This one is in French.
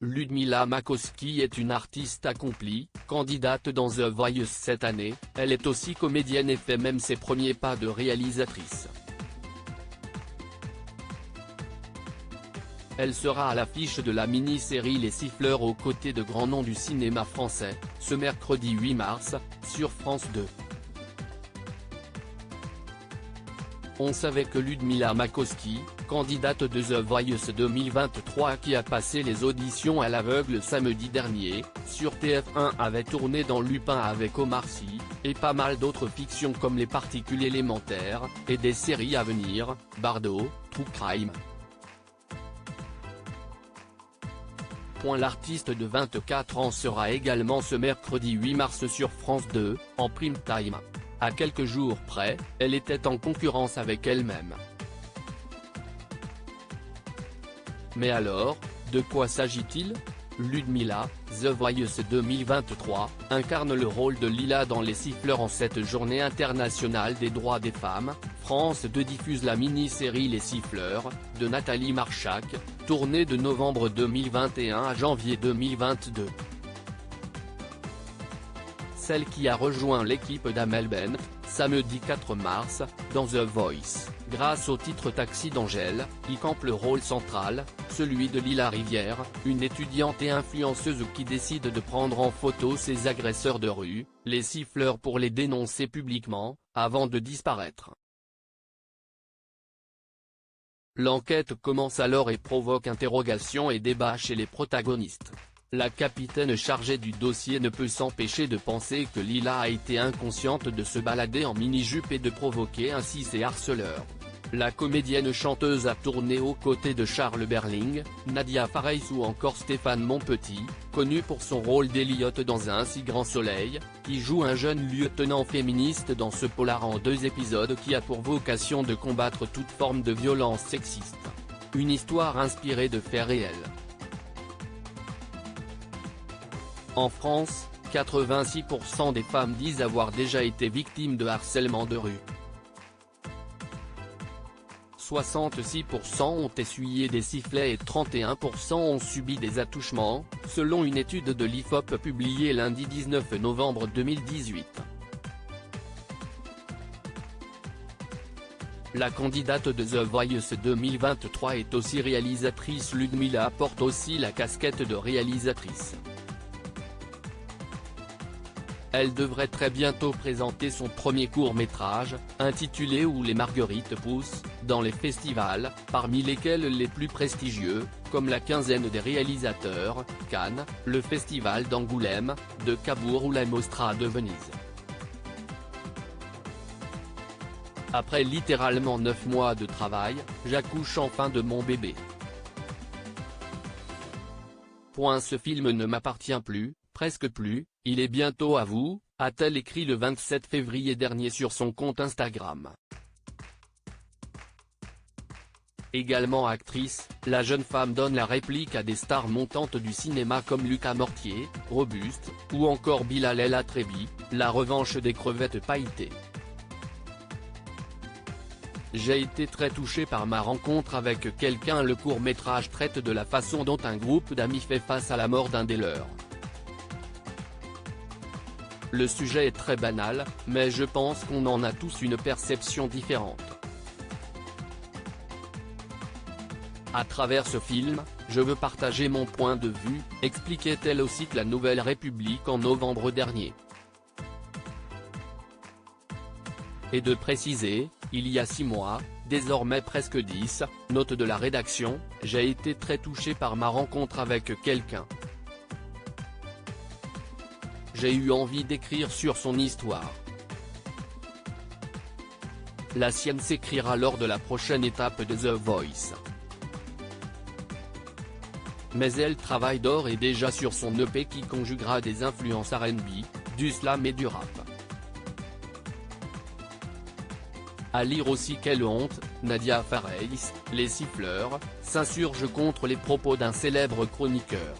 Ludmila Makowski est une artiste accomplie, candidate dans The Voice cette année, elle est aussi comédienne et fait même ses premiers pas de réalisatrice. Elle sera à l'affiche de la mini-série Les Siffleurs aux côtés de grands noms du cinéma français, ce mercredi 8 mars, sur France 2. On savait que Ludmila Makowski, candidate de The Voice 2023 qui a passé les auditions à l'aveugle samedi dernier, sur TF1 avait tourné dans Lupin avec Omar Sy, et pas mal d'autres fictions comme Les Particules élémentaires, et des séries à venir, Bardo, True Crime. L'artiste de 24 ans sera également ce mercredi 8 mars sur France 2, en prime time. À quelques jours près, elle était en concurrence avec elle-même. Mais alors, de quoi s'agit-il ? Ludmila, The Voice 2023, incarne le rôle de Lila dans Les Siffleurs en cette journée internationale des droits des femmes. France 2 diffuse la mini-série Les Siffleurs, de Nathalie Marchak, tournée de novembre 2021 à janvier 2022. Celle qui a rejoint l'équipe d'Amel Bent, samedi 4 mars, dans The Voice, grâce au titre Taxi d'Angèle, y campe le rôle central, celui de Lila Rivière, une étudiante et influenceuse qui décide de prendre en photo ses agresseurs de rue, les siffleurs pour les dénoncer publiquement, avant de disparaître. L'enquête commence alors et provoque interrogations et débats chez les protagonistes. La capitaine chargée du dossier ne peut s'empêcher de penser que Lila a été inconsciente de se balader en mini-jupe et de provoquer ainsi ses harceleurs. La comédienne chanteuse a tourné aux côtés de Charles Berling, Nadia Fares ou encore Stéphane Monpetit, connu pour son rôle d'Elliot dans Un si grand soleil, qui joue un jeune lieutenant féministe dans ce polar en 2 épisodes qui a pour vocation de combattre toute forme de violence sexiste. Une histoire inspirée de faits réels. En France, 86% des femmes disent avoir déjà été victimes de harcèlement de rue. 66% ont essuyé des sifflets et 31% ont subi des attouchements, selon une étude de l'IFOP publiée lundi 19 novembre 2018. La candidate de The Voice 2023 est aussi réalisatrice. Ludmila porte aussi la casquette de réalisatrice. Elle devrait très bientôt présenter son premier court-métrage, intitulé Où les marguerites poussent, dans les festivals, parmi lesquels les plus prestigieux, comme la Quinzaine des réalisateurs, Cannes, le Festival d'Angoulême, de Cabourg ou la Mostra de Venise. Après littéralement 9 mois de travail, j'accouche enfin de mon bébé. Ce film ne m'appartient plus, presque plus, il est bientôt à vous, a-t-elle écrit le 27 février dernier sur son compte Instagram. Également actrice, la jeune femme donne la réplique à des stars montantes du cinéma comme Lucas Mortier, Robuste, ou encore Bilal El Atrebi, La revanche des crevettes pailletées. J'ai été très touché par ma rencontre avec quelqu'un. Le court-métrage traite de la façon dont un groupe d'amis fait face à la mort d'un des leurs. Le sujet est très banal, mais je pense qu'on en a tous une perception différente. À travers ce film, je veux partager mon point de vue, expliquait-elle au site La Nouvelle République en novembre dernier. Et de préciser, il y a 6 mois, désormais presque 10, note de la rédaction, j'ai été très touché par ma rencontre avec quelqu'un. J'ai eu envie d'écrire sur son histoire. La sienne s'écrira lors de la prochaine étape de The Voice. Mais elle travaille d'ores et déjà sur son EP qui conjuguera des influences R&B, du slam et du rap. À lire aussi Quelle honte, Nadia Fares, Les Siffleurs, s'insurge contre les propos d'un célèbre chroniqueur.